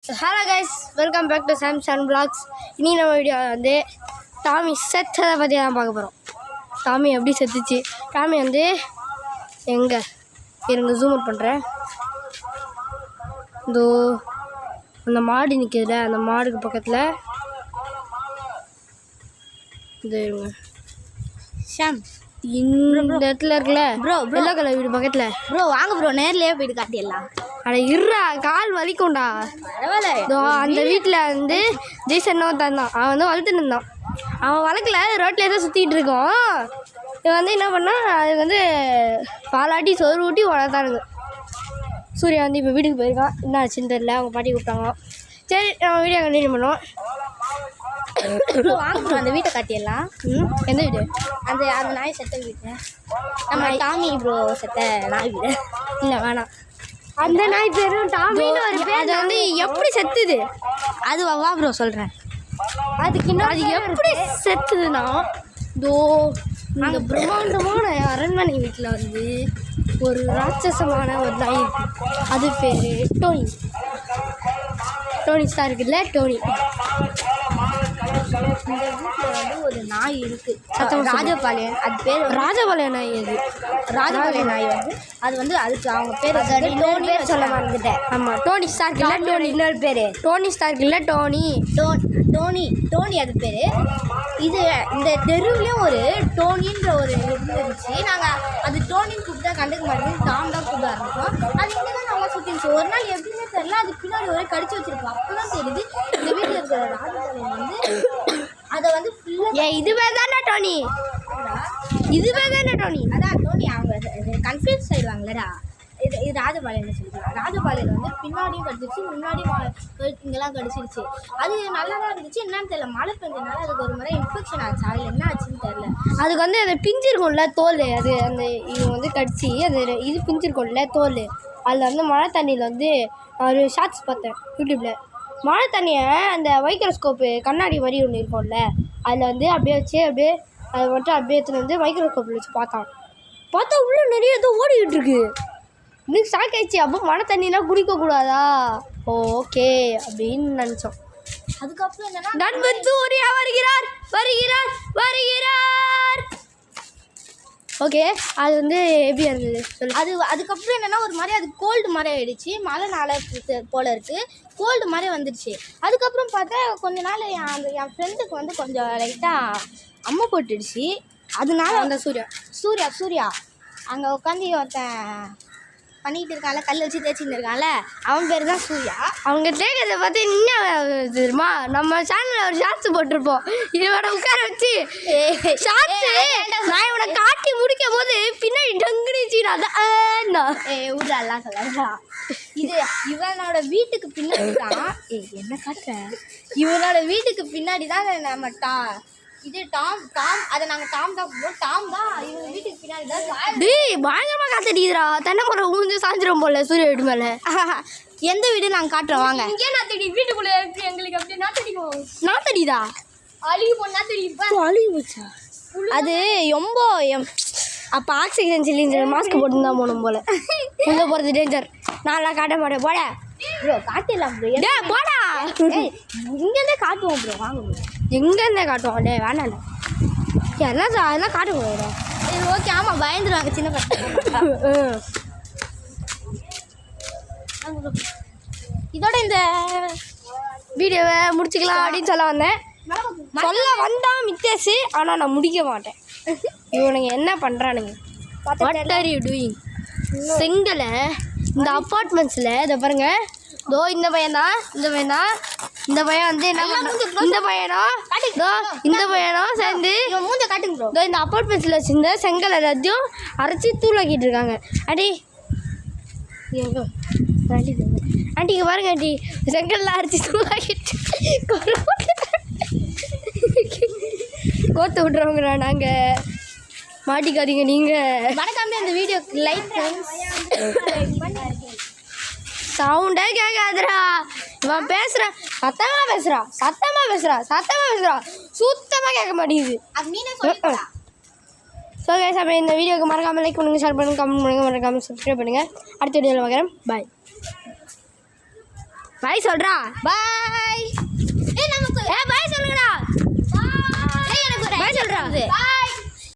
Hello guys, welcome back to Samsung vlogs. இனி நம்ம video வந்து டாமி செத்ததை பற்றி தான் பார்க்க போகிறோம். டாமி எப்படி செத்துச்சு, டாமி வந்து எங்கே இருங்க ஜூம் அவுட் பண்ணுறேன். இதோ அந்த மாடு நிற்கிதுல, அந்த மாடுக்கு பக்கத்தில் இது இருங்க ஷாம் இந்த இடத்துல இருக்குல்ல ப்ரோ, வெள்ளை கலர் வீடு பக்கத்தில். ப்ரோ வாங்க ப்ரோ, நேர்லேயே போயிட்டு காட்டிடலாம். அட இருறா, கால் வலிக்கும்டா. பரவாயில்ல, அந்த வீட்டில் வந்து ஜெய்சன் தான் அவன் வந்து வளர்த்துட்டு இருந்தான். அவன் வளர்க்கல, ரோட்லேயே தான் சுற்றிட்டு இருக்கோம். இவன் வந்து என்ன பண்ணால் அது வந்து பாலாட்டி சோறு ஊட்டி வளர்த்தானுங்க. சூர்யா வந்து இப்போ வீட்டுக்கு போயிருக்கான். என்ன ஆச்சுன்னு தெரியல, அவங்க பாட்டி கூப்பிட்டாங்க. சரி, நம்ம வீடியோ கண்டினியூ பண்ணுவோம். வாங்க ப்ரோ, அந்த வீட்டை காட்டிடலாம். எந்த வீடு? அந்த அந்த நாய் செத்த வீட்டு, நம்ம டாமி ப்ரோ செத்த நாய் வீடு. இல்லை வேணாம், அந்த நாய் பேரும் டாமின்னு ஒரு பேர். அது வந்து எப்படி செத்துது அது வா ப்ரோ சொல்கிறேன். அதுக்கு இன்னும் அது எப்படி செத்துதுன்னா, தோ இந்த பிரம்மாண்டமான அரண்மனை வீட்டில் வந்து ஒரு ராட்சசமான ஒரு நாய் இருக்கு. அது பேர் டோனி. டோனி ஸ்டார் இருக்குல்ல, டோனி. இந்த வீட்டில் வந்து ஒரு நாய் இருக்கு, ராஜபாளையம். அது பேர் ராஜபாளையம் நாய். அது ராஜபாளையம் நாய் வந்து அது வந்து அதுக்கு அவங்க பேர் டோனி சொல்ல மறந்துட்டேன். ஆமாம், டோனி ஸ்டார் இல்லை, டோனி இன்னொரு பேர் டோனி ஸ்டார் இல்லை, டோனி டோனி டோனி அது பேர். இது இந்த தெருவுலேயும் ஒரு டோனின்ற ஒரு இருந்துச்சு. நாங்கள் அது டோனின்னு கூப்பிட்டா கண்டுக்க மாட்டேங்குது, டாம் தான் கூப்பிட ஆரம்பிச்சோம். அது இங்கே தான் நல்லா சுற்றிச்சு. ஒரு நாள் எப்படின்னே தெரியல, அது பின்னாடி ஒரே கடிச்சு வச்சிருப்போம். அப்போ தான் தெரியுது இந்த வீட்டில் இருக்கிற ராஜபாளையம் வந்து அதை வந்து ஃபுல்லாக இதுவே தானே டோனி, இதுவே தானே டோனி. அதான் டோனி. அவங்க கன்ஃபியூஸ் ஆயிடுவாங்களடா. இது ராஜபாளையம்னு சொல்லிக்கலாம். ராஜபாளையம் வந்து பின்னாடியும் கடிச்சிருச்சு, முன்னாடியும் இங்கெல்லாம் கடிச்சிருச்சு. அது நல்லா தான் இருந்துச்சு. என்னன்னு தெரியல, மழை பெஞ்சதுனால அதுக்கு ஒரு முறை இன்ஃபெக்ஷன் ஆச்சு. அதில் என்ன ஆச்சுன்னு தெரியல. அதுக்கு வந்து அந்த பிஞ்சிருக்கும்ல தோல், அது அந்த இவங்க வந்து கடிச்சு அது இது பிஞ்சிருக்கும்ல தோல். அதில் வந்து மழை தண்ணியில் வந்து ஒரு ஷார்ட்ஸ் பார்த்தேன் யூடியூப்பில். மழை தண்ணியை அந்த மைக்ரோஸ்கோப்பு கண்ணாடி மாதிரி ஒன்று இருக்கும்ல, அதில் வந்து அப்படியே வச்சு அப்படியே அதை மட்டும் அப்படியே எடுத்துகிட்டு வந்து மைக்ரோஸ்கோப்பில் வச்சு பார்த்தா உள்ளே நிறைய ஏதோ ஓடிக்கிட்டு இருக்கு. இன்னும் ஷாக் ஆயிடுச்சு. அப்போ மழை தண்ணிலாம் குடிக்கக்கூடாதா? ஓகே அப்படின்னு நினச்சோம். அதுக்கப்புறம் என்னன்னா, நண்பன் சூர்யா வருகிறார் வருகிறார் வருகிறார். ஓகே, அது வந்து எப்படியா இருந்தது சொல்லு. அதுக்கப்புறம் என்னென்னா ஒரு மாதிரி அது கோல்டு மாதிரி ஆகிடுச்சு. மழை நாளை போல் இருக்குது, கோல்டு மாதிரி வந்துடுச்சு. அதுக்கப்புறம் பார்த்தா கொஞ்ச நாள் என் ஃப்ரெண்டுக்கு வந்து கொஞ்சம் லைட்டாக அம்மை போட்டுடுச்சு. அதனால அந்த சூர்யா அங்கே உட்காந்து ஒருத்தன் பண்ணிக்கிட்டு இருக்கான்ல, கல் வச்சு தேய்ச்சின்னு இருக்கான்ல, அவன் பேர் தான் சூர்யா. அவங்க தேய்க்கிறத பார்த்து என்ன தெரியுமா, நம்ம சேனலில் ஒரு ஷார்ட்ஸ் போட்டிருப்போம். இவனை உட்கார வச்சு ஷார்ட்ஸு நான் இவனை காட்டி முடிக்கும் போது பின்னாடி டங்குனிச்சு. அதான் ஊரெல்லாம் சொல்லா. இது இவனோட வீட்டுக்கு பின்னாடி தான் என்ன காட்டுறேன். இவனோட வீட்டுக்கு பின்னாடி தான் நம்ம இது டாம் அதை நாங்கள் டாம் தான் போடுவோம். டாம் தான் இவங்க வீட்டுக்கு பின்னாடி தான். டேய் பயங்கரமாக காத்தடிக்கிறா, தென்னை மரம் ஊஞ்சு சாஞ்சிரும் போல சூரிய வீட்டு மேலே. எந்த வீடு நாங்கள் காட்டுறோம் வாங்க. இங்கே நாத்தடி வீட்டுக்குள்ளே இருக்கு எங்களுக்கு. அப்படியே நாத்தடிக்கும். நாத்தடிதா அழுகி போனா தெரியும். அழுகி போச்சா? அது ரொம்ப அப்போ ஆக்சிஜன் சிலிண்டர் மாஸ்க் போட்டு தான் போகணும் போல. உள்ளே போகிறது டேஞ்சர். நான்லாம் காட்ட மாட்டேன். போட ப்ரோ, காட்டிடலாம் ப்ரோ. போடா, இங்கேருந்தே காட்டுவோம் ப்ரோ. வாங்க ப்ரோ, எங்கேருந்தே காட்டுவோம். டே வேணாண்டா, அதெல்லாம் காட்டுவோம். சரி ஓகே. ஆமாம், பயந்துருவாங்க சின்ன பசங்க. இதோட இந்த வீடியோவை முடிச்சுக்கலாம் அப்படின்னு சொல்ல வந்தேன். சொல்ல வந்தான் மித்தேஷ், ஆனால் நான் முடிக்க மாட்டேன். இவனுங்க என்ன பண்ணுறானுங்க? What are you doing? செங்கலை இந்த அப்பார்ட்மெண்ட்ஸில் இதை பாருங்க. தோ இந்த பையன் இந்த பையன் வந்து என்ன பண்ணுறான்? இந்த பையனும் சேர்ந்து தோ இந்த அப்பார்ட்மெண்ட்ஸில் வச்சுருந்த செங்கல் எல்லாத்தையும் அரைச்சி தூளாக்கிட்டு இருக்காங்க. ஆண்டிக்கு பாருங்க, ஆண்டி செங்கல்லாம் அரைச்சி தூளாக்கிட்டு கோத்து விட்றவங்கடா நாங்கள். மாட்டிக்காதீங்க நீங்கள். மறக்காம இந்த வீடியோக்கு லைக் சவுண்டே கேட்காதுடா. இவன் பேசுகிறான், சத்தமாக பேசுகிறான், சுத்தமாக கேட்க மாட்டேங்குது. ஸோ கைஸ், அப்போ இந்த வீடியோக்கு மறக்காமல் லைக் பண்ணுங்கள், ஷேர் பண்ணுங்கள், கமெண்ட் பண்ணுங்கள், மறக்காமல் சப்ஸ்கிரைப் பண்ணுங்கள். அடுத்த வீடியோவில் பார்க்குறேன். பாய். பாய் சொல்கிறா பாய்.